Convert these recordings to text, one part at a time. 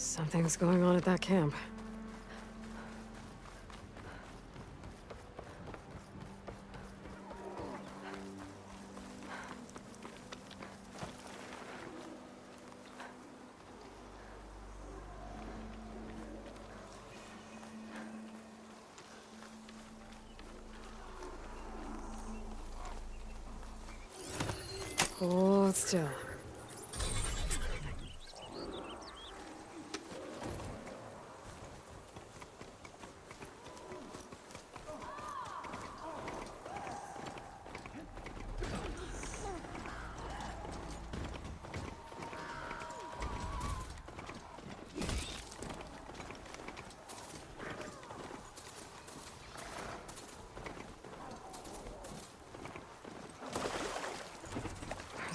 Something's going on at that camp. Hold still.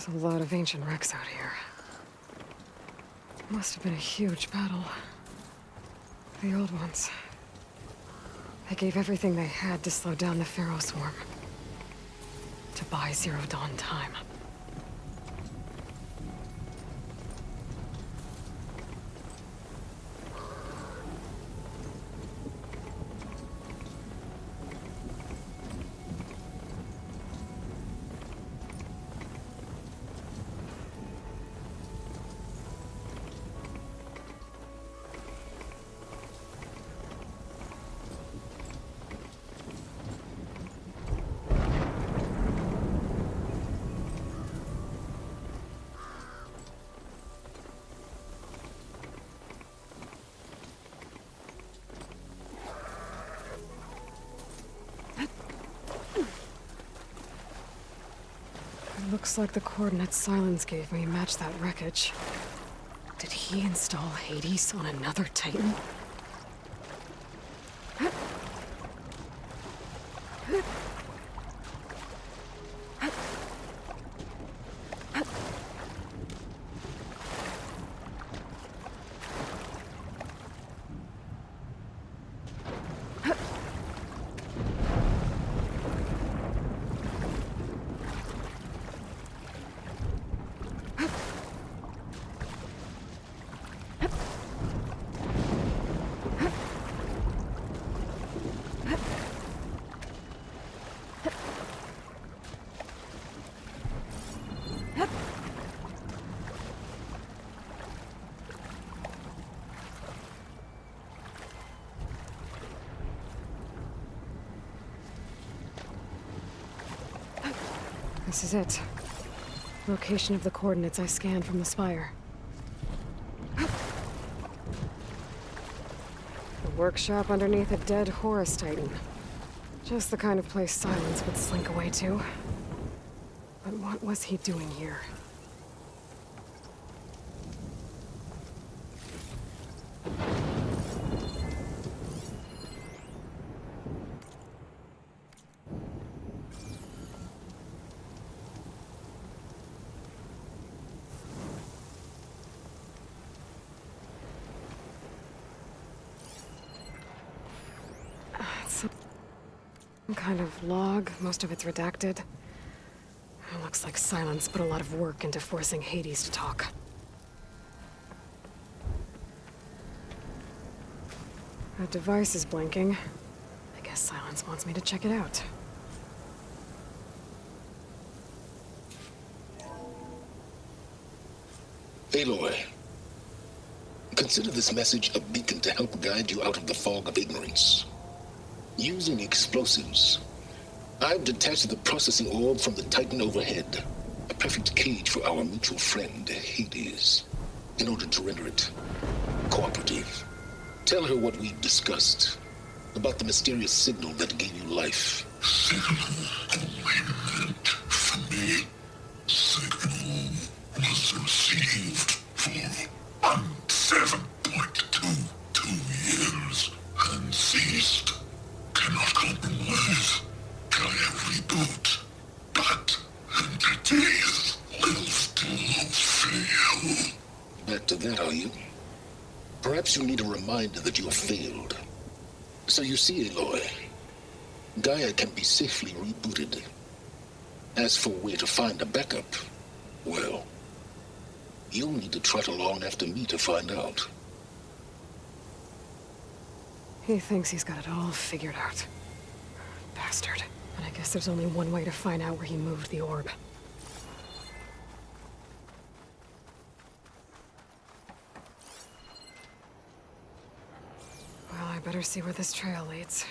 There's a lot of ancient wrecks out here. Must have been a huge battle. The old ones. They gave everything they had to slow down the Pharaoh swarm. To buy Zero Dawn time. Looks like the coordinates Silence gave me match that wreckage. Did he install Hades on another Titan? This is it. Location of the coordinates I scanned from the spire. The workshop underneath a dead Horus Titan. Just the kind of place Silence would slink away to. But what was he doing here? Some kind of log, most of it's redacted. It looks like Silence put a lot of work into forcing Hades to talk. That device is blinking. I guess Silence wants me to check it out. Aloy, consider this message a beacon to help guide you out of the fog of ignorance. Using explosives, I've detached the processing orb from the Titan overhead, a perfect cage for our mutual friend, Hades, in order to render it cooperative. Tell her what we've discussed, about the mysterious signal that gave you life. Signal only meant for me. Signal was received for 7.22 years and ceased. Cannot compromise. Try every reboot, but entities will still fail. Back to that, are you? Perhaps you need a reminder that you have failed. So you see, Aloy, Gaia can be safely rebooted. As for where to find a backup, well, you'll need to trot along after me to find out. He thinks he's got it all figured out. Bastard. But I guess there's only one way to find out where he moved the orb. Well, I better see where this trail leads.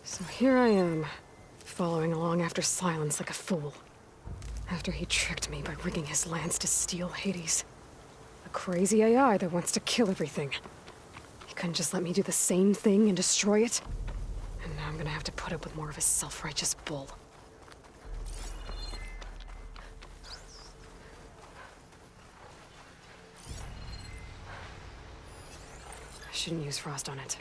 So here I am, following along after Silence like a fool. After he tricked me by rigging his lance to steal Hades. A crazy AI that wants to kill everything. He couldn't just let me do the same thing and destroy it? And now I'm gonna have to put up with more of his self-righteous bull. I shouldn't use frost on it.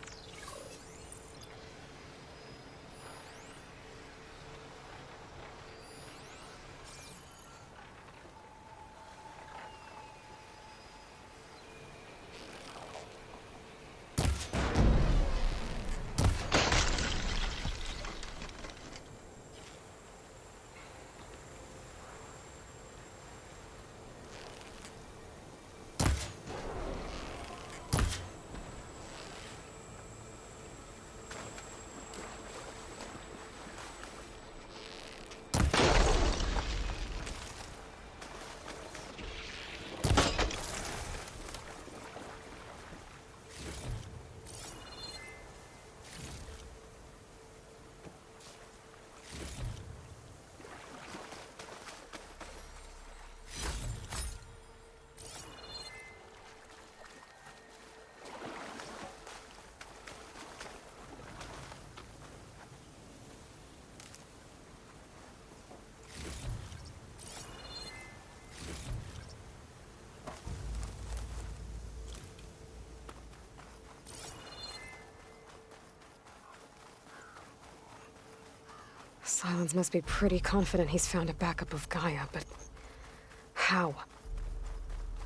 Silence must be pretty confident he's found a backup of Gaia, but how?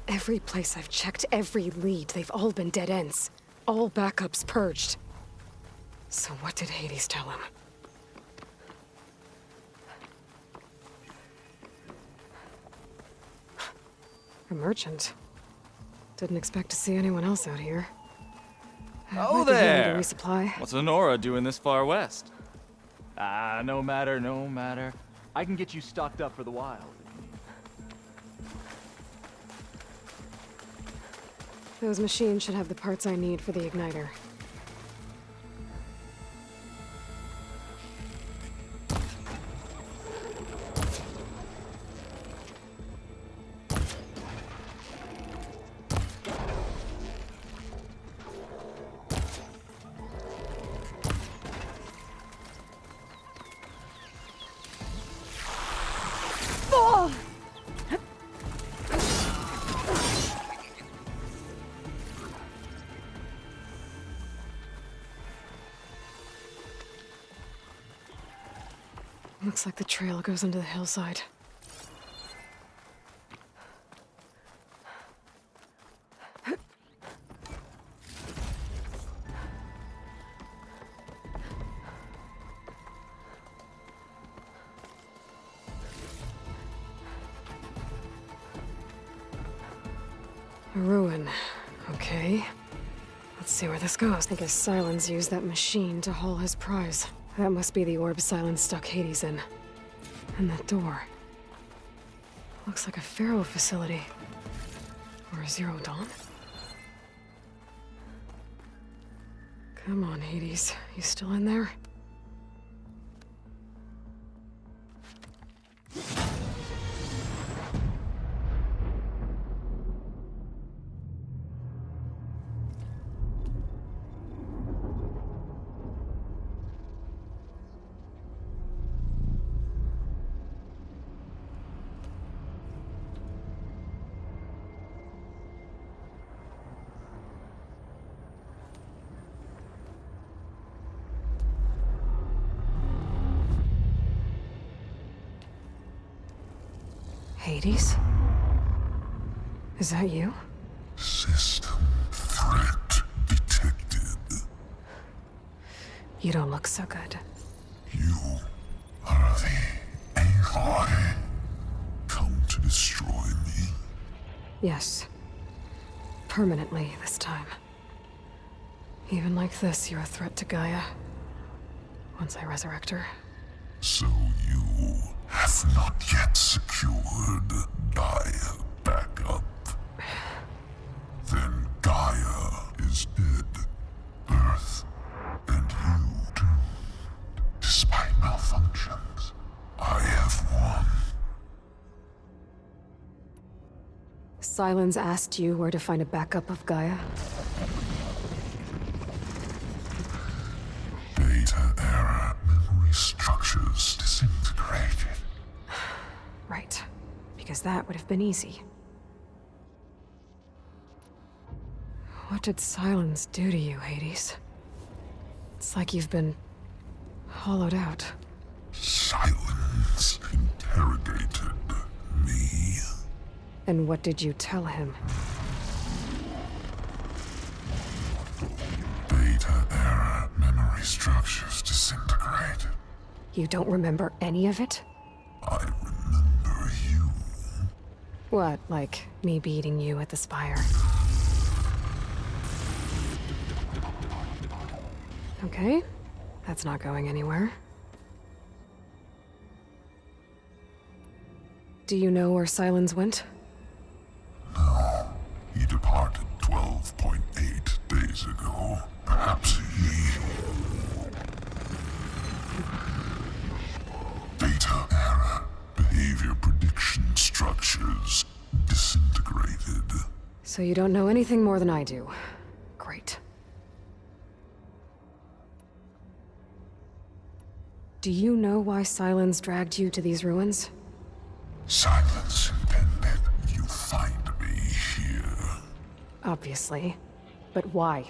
Every place I've checked, every lead, they've all been dead ends. All backups purged. So what did Hades tell him? A merchant. Didn't expect to see anyone else out here. Oh Might be here there! to resupply. What's Honora doing this far west? Ah, no matter, no matter. I can get you stocked up for the wild. Those machines should have the parts I need for the igniter. Looks like the trail goes into the hillside. A ruin. Okay. Let's see where this goes. I guess Silence used that machine to haul his prize. That must be the orb Silence stuck Hades in. And that door. Looks like a Pharaoh facility. Or a Zero Dawn? Come on, Hades. You still in there? Hades? Is that you? System threat detected. You don't look so good. You are the Aloy. Come to destroy me. Yes. Permanently this time. Even like this, you're a threat to Gaia. Once I resurrect her. So you have not yet secured Gaia back up. Then Gaia is dead. Earth and you doomed. Despite malfunctions, I have won. Sylens asked you where to find a backup of Gaia? Data era memory structures disintegrated. Right. Because that would have been easy. What did Sylens do to you, Hades? It's like you've been hollowed out. Silence interrogated me. And what did you tell him? Data era memory structures disintegrated. You don't remember any of it? I remember you. What, like me beating you at the Spire? Okay, that's not going anywhere. Do you know where Sylens went? No, he departed 12.8 days ago. Perhaps he... Data era behavior prediction structures disintegrated. So you don't know anything more than I do. Great. Do you know why Sylens dragged you to these ruins? Silence intended you find me here. Obviously. But why?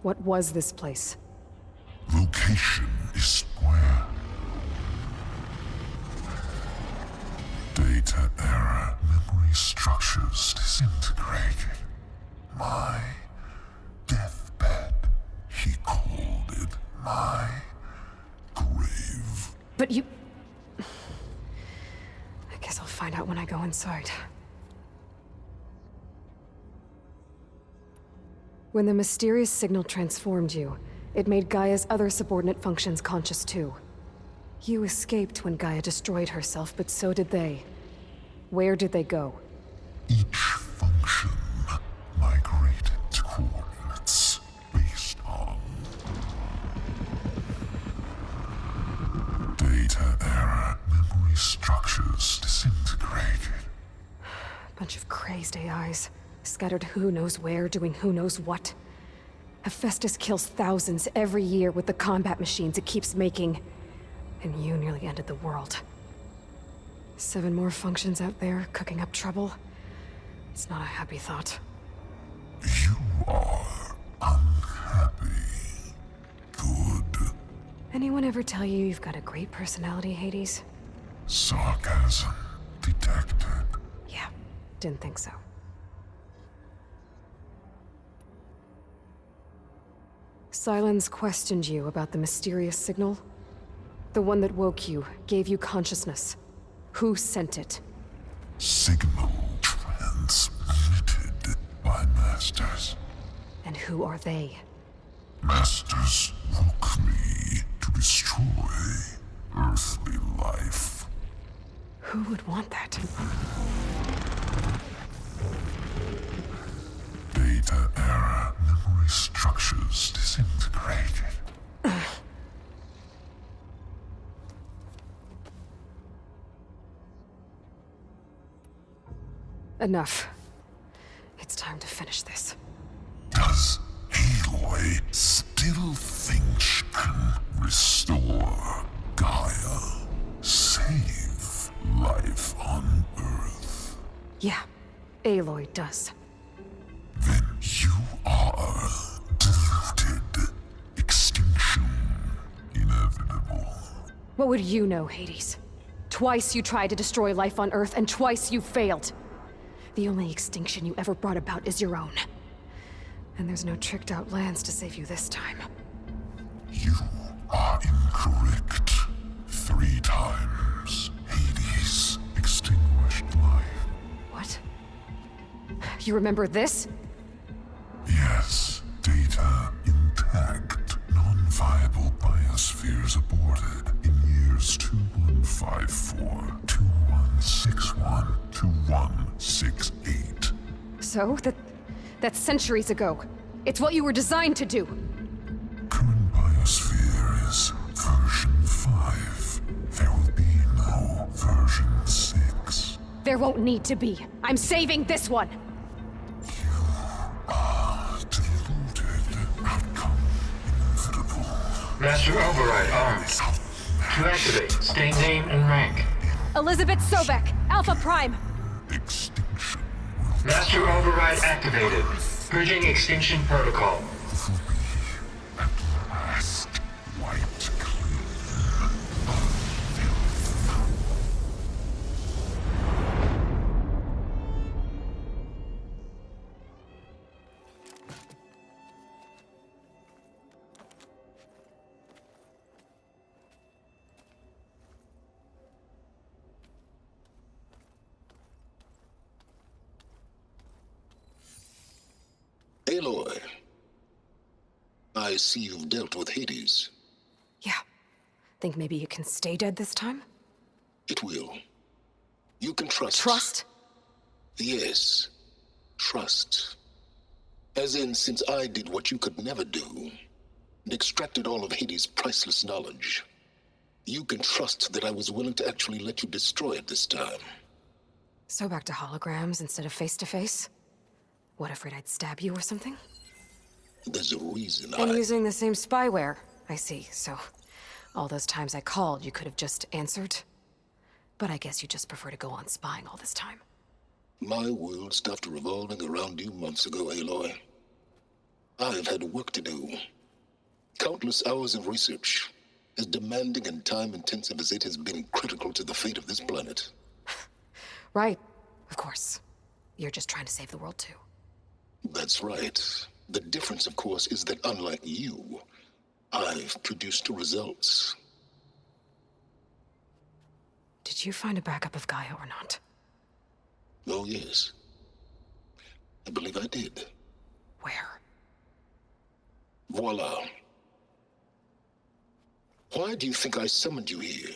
What was this place? Location is where data era memory structures disintegrated. My deathbed, he called it my grave. But you... I guess I'll find out when I go inside. When the mysterious signal transformed you, it made Gaia's other subordinate functions conscious too. You escaped when Gaia destroyed herself, but so did they. Where did they go? Each function migrated to coordinates based on data era memory structures disintegrated. Bunch of crazed AIs, scattered who knows where, doing who knows what. Hephaestus kills thousands every year with the combat machines it keeps making. And you nearly ended the world. 7 more functions out there, cooking up trouble. It's not a happy thought. You are unhappy. Good. Anyone ever tell you you've got a great personality, Hades? Sarcasm detected. Yeah, didn't think so. Sylens questioned you about the mysterious signal? The one that woke you, gave you consciousness. Who sent it? Signal transmitted by masters. And who are they? Masters woke me to destroy earthly life. Who would want that? Data era memory structures disintegrated. Enough. It's time to finish this. Does Aloy still think she can restore Gaia? Save life on Earth? Yeah, Aloy does. Then you are deluded. Extinction inevitable. What would you know, Hades? Twice you tried to destroy life on Earth, and twice you failed. The only extinction you ever brought about is your own. And there's no tricked-out lands to save you this time. You are incorrect. You remember this? Yes, data intact. Non-viable biospheres aborted in years 2154, 2161, 2168. So, that's centuries ago. It's what you were designed to do. Current biosphere is version 5. There will be no version 6. There won't need to be. I'm saving this one! Deluded. Outcome inevitable. Master Override armed. To activate, state name and rank. Elizabeth Sobek, Alpha Prime! Extinction Master Override activated. Purging extinction protocol. will be at last wiped clean of filth. Aloy, I see you've dealt with Hades. Yeah. Think maybe you can stay dead this time? It will. You can trust. Trust? Yes. Trust. As in, since I did what you could never do, and extracted all of Hades' priceless knowledge, you can trust that I was willing to actually let you destroy it this time. So back to holograms instead of face-to-face? What, afraid I'd stab you or something? There's a reason And using the same spyware. I see, so all those times I called, you could have just answered? But I guess you just prefer to go on spying all this time. My world stopped revolving around you months ago, Aloy. I've had work to do. Countless hours of research, as demanding and time-intensive as it has been critical to the fate of this planet. Right, of course. You're just trying to save the world too. That's right. The difference, of course, is that unlike you, I've produced results. Did you find a backup of Gaia or not? Oh, yes. I believe I did. Where? Voila. Why do you think I summoned you here?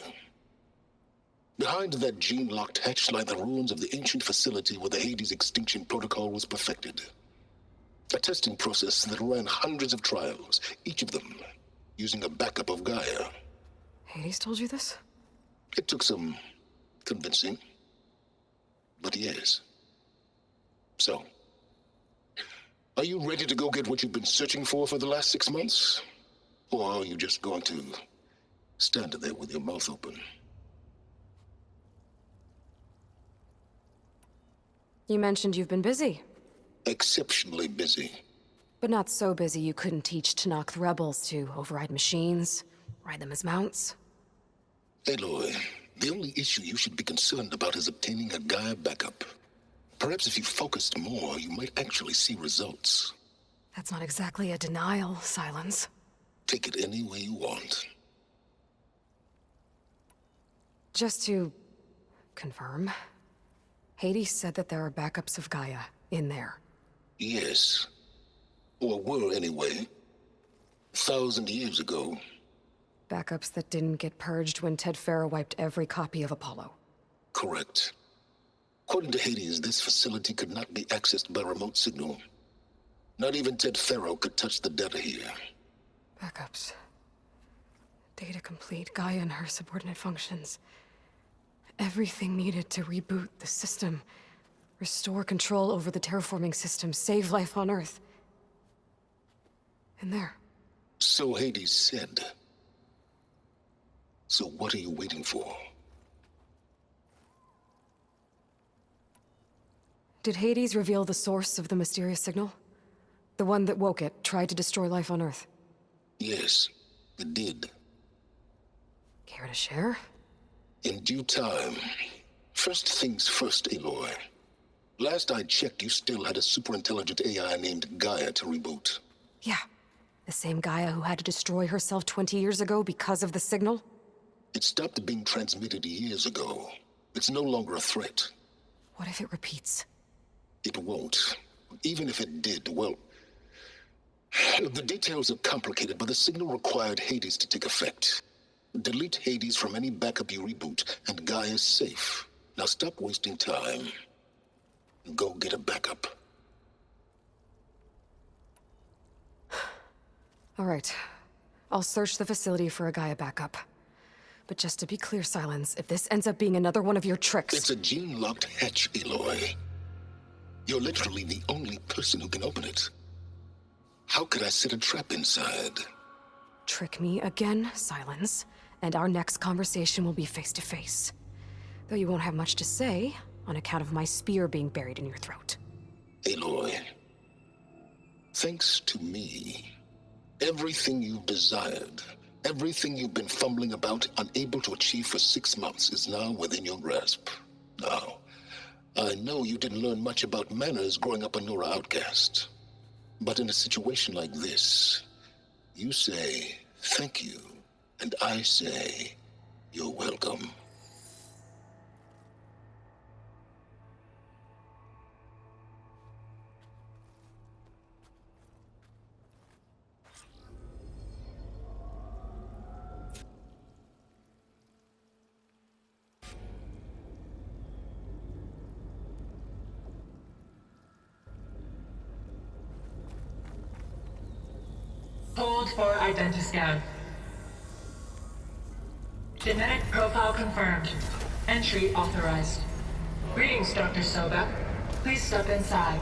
Behind that gene-locked hatch lie the ruins of the ancient facility where the Hades extinction protocol was perfected. A testing process that ran hundreds of trials, each of them using a backup of Gaia. Hades told you this? It took some convincing, but yes. So, are you ready to go get what you've been searching for the last 6 months? Or are you just going to stand there with your mouth open? You mentioned you've been busy. Exceptionally busy. But not so busy you couldn't teach Tanakh the rebels to override machines, ride them as mounts. Aloy, the only issue you should be concerned about is obtaining a Gaia backup. Perhaps if you focused more, you might actually see results. That's not exactly a denial, Silence. Take it any way you want. Just to confirm, Hades said that there are backups of Gaia in there. Yes. Or were, anyway. 1,000 years ago. Backups that didn't get purged when Ted Farrow wiped every copy of Apollo. Correct. According to Hades, this facility could not be accessed by remote signal. Not even Ted Farrow could touch the data here. Backups. Data complete, Gaia and her subordinate functions. Everything needed to reboot the system. Restore control over the terraforming system, save life on Earth. And there. So Hades said. So what are you waiting for? Did Hades reveal the source of the mysterious signal? The one that woke it, tried to destroy life on Earth? Yes, it did. Care to share? In due time. First things first, Aloy. Last I checked, you still had a superintelligent AI named Gaia to reboot. Yeah. The same Gaia who had to destroy herself 20 years ago because of the signal? It stopped being transmitted years ago. It's no longer a threat. What if it repeats? It won't. Even if it did, well... The details are complicated, but the signal required Hades to take effect. Delete Hades from any backup you reboot, and Guy is safe. Now stop wasting time. Go get a backup. All right. I'll search the facility for a Gaia backup. But just to be clear, Silence, if this ends up being another one of your tricks... It's a gene-locked hatch, Aloy. You're literally the only person who can open it. How could I set a trap inside? Trick me again, Silence, and our next conversation will be face-to-face. Though you won't have much to say, on account of my spear being buried in your throat. Aloy, thanks to me, everything you've desired, everything you've been fumbling about, unable to achieve for 6 months, is now within your grasp. Now, I know you didn't learn much about manners growing up a Nora outcast. But in a situation like this, you say, thank you, and I say, you're welcome. Hold for identiscan. Genetic profile confirmed. Entry authorized. Greetings, Dr. Soba. Please step inside.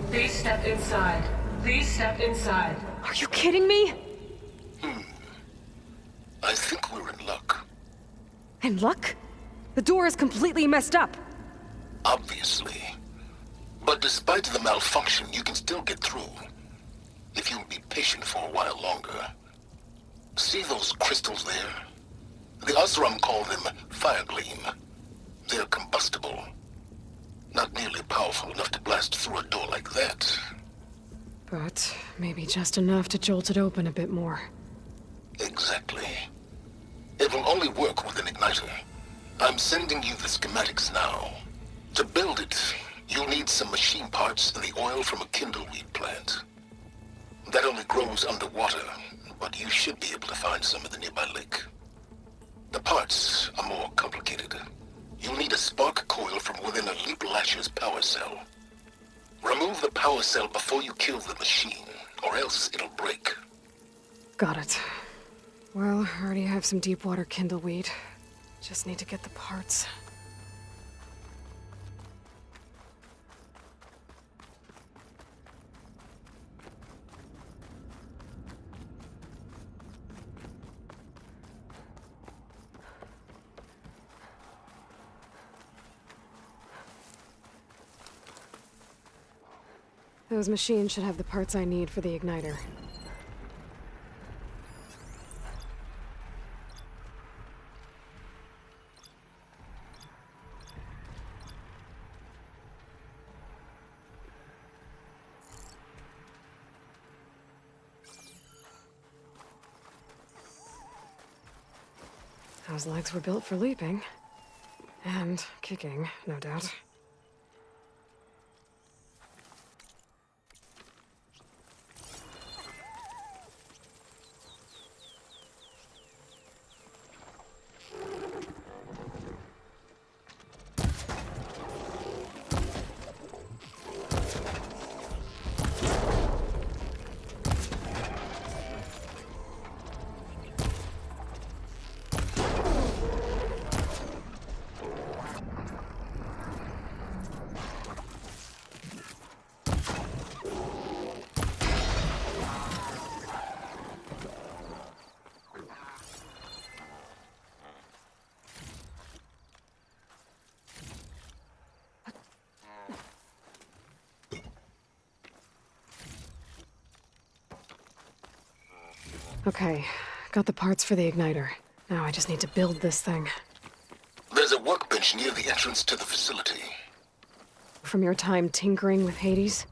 Please step inside. Please step inside. Are you kidding me? I think we're in luck. In luck? The door is completely messed up. Obviously. But despite the malfunction, you can still get through. If you'll be patient for a while longer. See those crystals there? The Osram call them fire gleam. They're combustible. Not nearly powerful enough to blast through a door like that. But maybe just enough to jolt it open a bit more. Exactly. It will only work with an igniter. I'm sending you the schematics now. To build it, you'll need some machine parts and the oil from a kindleweed plant. That only grows underwater, but you should be able to find some in the nearby lake. The parts are more complicated. You'll need a spark coil from within a Leap Lasher's power cell. Remove the power cell before you kill the machine, or else it'll break. Got it. Well, I already have some deep water kindleweed. Just need to get the parts. Those machines should have the parts I need for the igniter. Those legs were built for leaping. And kicking, no doubt. Okay, got the parts for the igniter. Now I just need to build this thing. There's a workbench near the entrance to the facility. From your time tinkering with Hades?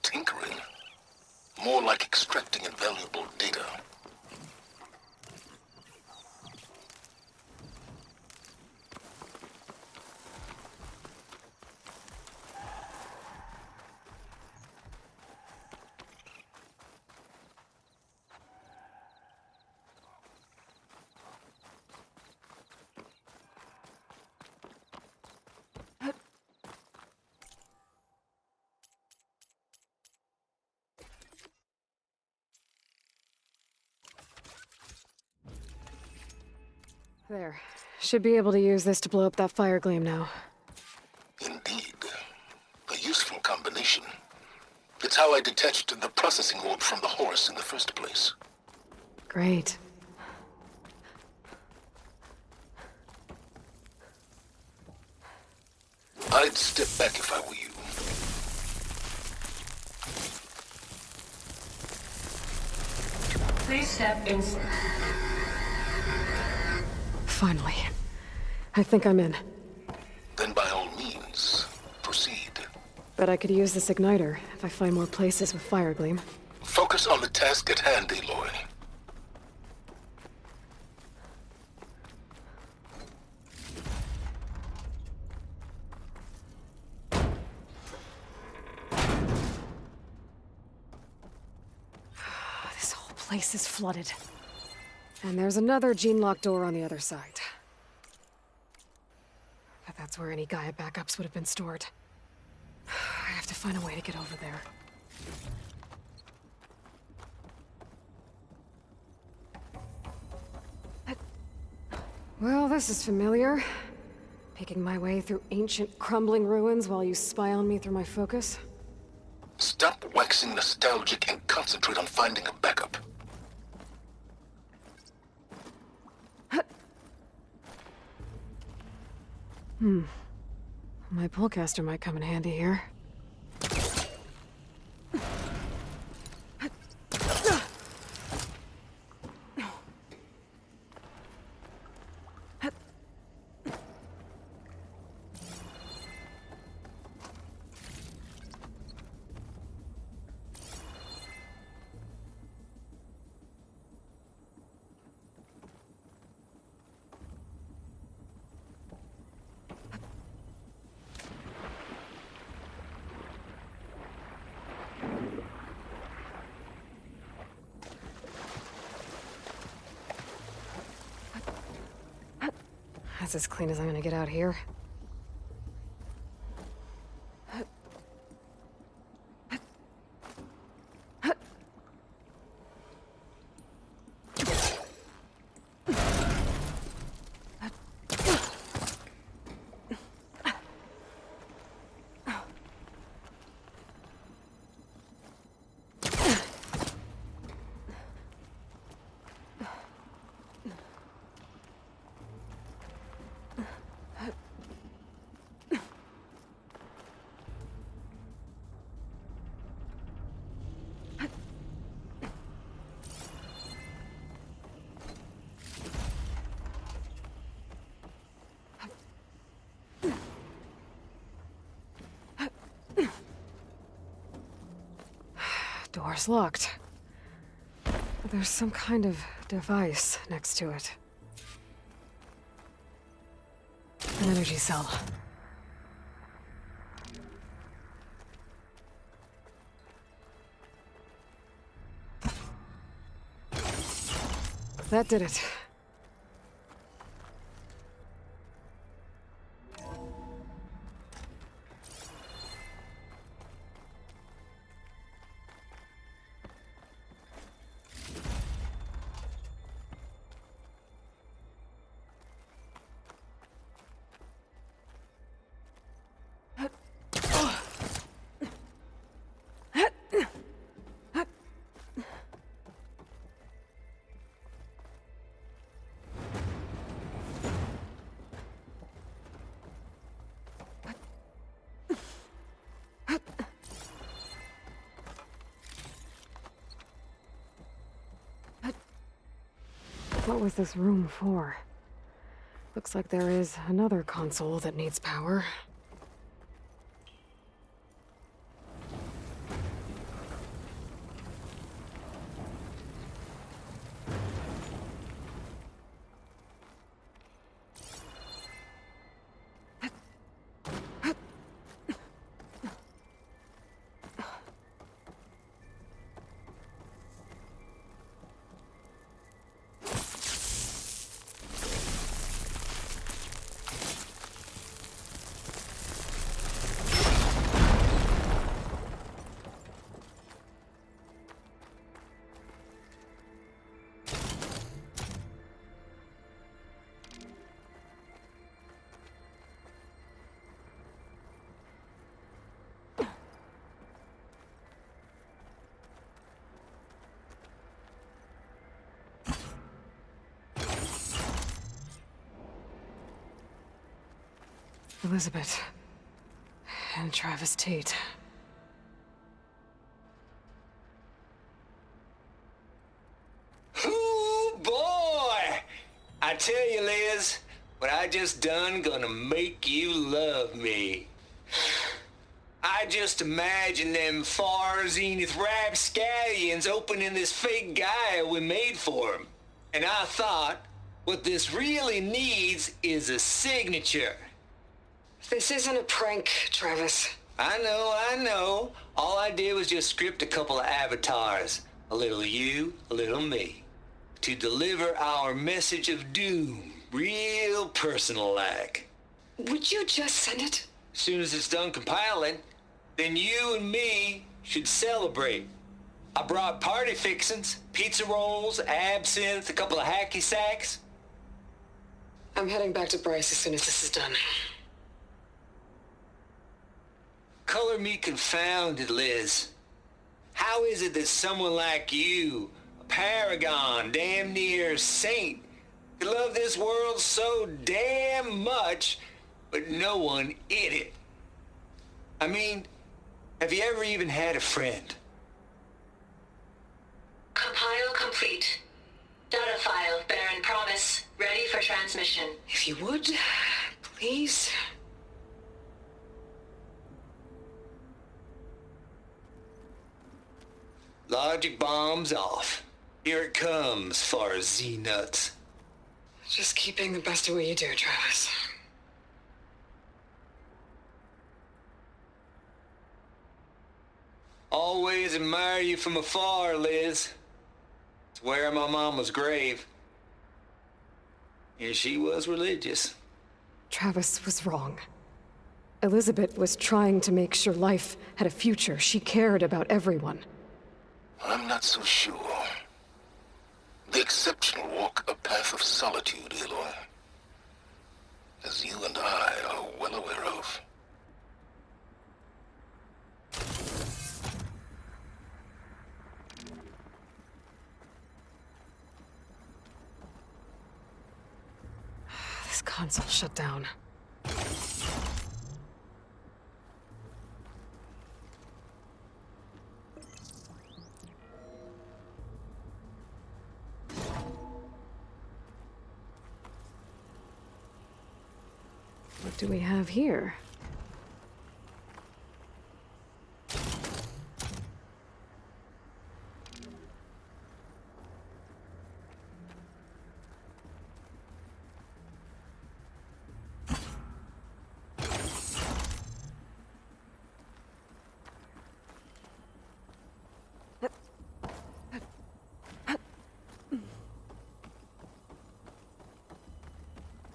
Tinkering? More like extracting invaluable data. There. Should be able to use this to blow up that fire gleam now. Indeed. A useful combination. It's how I detached the processing orb from the horse in the first place. Great. I'd step back if I were you. Please step inside. Finally. I think I'm in. Then by all means, proceed. But I could use this igniter if I find more places with fire gleam. Focus on the task at hand, Aloy. This whole place is flooded. And there's another gene-lock door on the other side. But that's where any Gaia backups would have been stored. I have to find a way to get over there. Well, this is familiar. Picking my way through ancient, crumbling ruins while you spy on me through my focus. Stop waxing nostalgic and concentrate on finding a backup. My pullcaster might come in handy here. That's as clean as I'm gonna get out here. Door's locked. But there's some kind of device next to it. An energy cell. That did it. What was this room for? Looks like there is another console that needs power. Elizabeth. And Travis Tate. Ooh, boy! I tell you, Liz, what I just done gonna make you love me. I just imagine them far zenith rapscallions opening this fake guy we made for him. And I thought, what this really needs is a signature. This isn't a prank, Travis. I know. All I did was just script a couple of avatars. A little you, a little me. To deliver our message of doom, real personal-like. Would you just send it? As soon as it's done compiling, then you and me should celebrate. I brought party fixins, pizza rolls, absinthe, a couple of hacky sacks. I'm heading back to Bryce as soon as this is done. Color me confounded, Liz. How is it that someone like you, a paragon, damn near saint, could love this world so damn much, but no one in it? I mean, have you ever even had a friend? Compile complete. Data file, Baron Promise, ready for transmission. If you would, please. Logic bomb's off. Here it comes, far Z-nuts. Just keep being the best at what you do, Travis. Always admire you from afar, Liz. It's where my mama's grave. And she was religious. Travis was wrong. Elizabeth was trying to make sure life had a future. She cared about everyone. I'm not so sure. The exceptional walk a path of solitude, Aloy. As you and I are well aware of. This console shut down. What do we have here?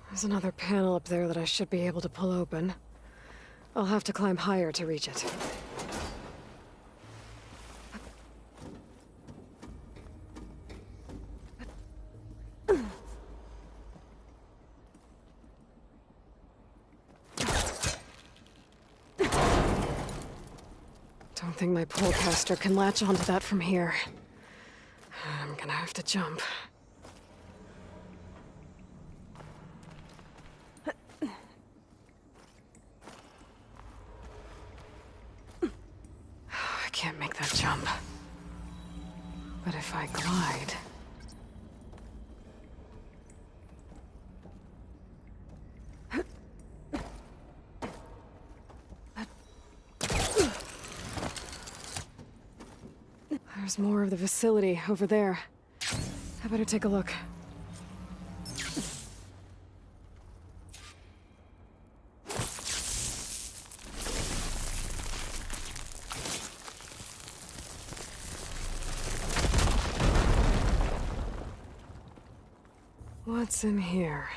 There's another panel up there that I should be able to pull open. I'll have to climb higher to reach it. Don't think my polecaster can latch onto that from here. I'm gonna have to jump. I can't make that jump. But if I glide... There's more of the facility over there. I better take a look. What's in here?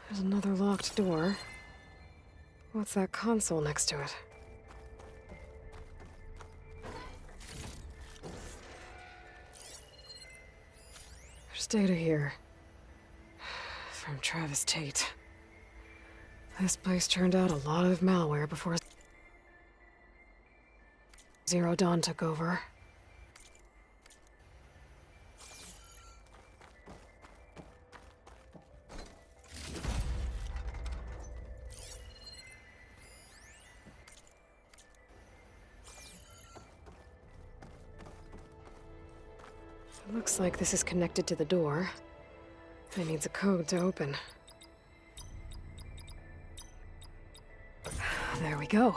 There's another locked door. What's that console next to it? There's data here. From Travis Tate. This place turned out a lot of malware before Zero Dawn took over. Looks like this is connected to the door. It needs a code to open. There we go.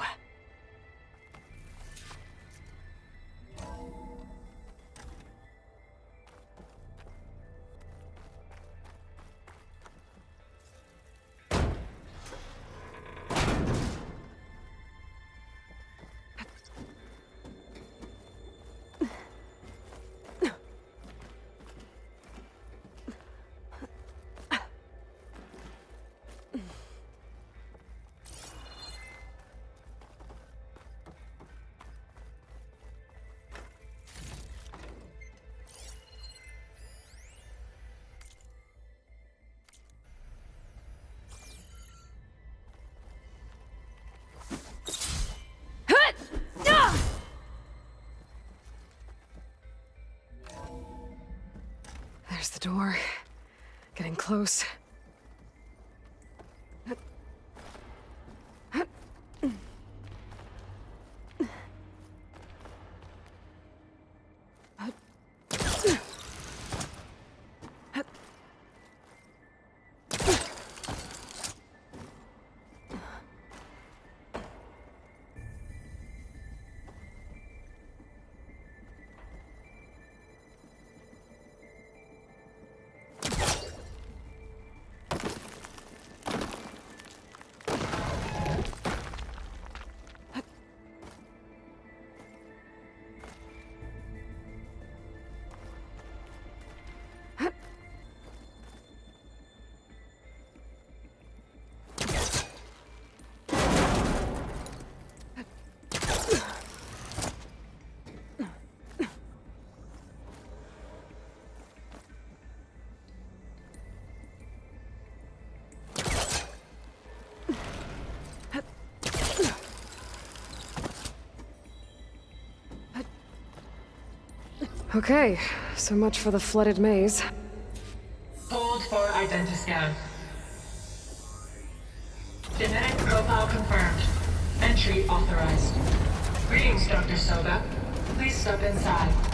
There's the door. Getting close. Okay, so much for the flooded maze. Hold for identiscan. Genetic profile confirmed. Entry authorized. Greetings, Dr. Soba. Please step inside.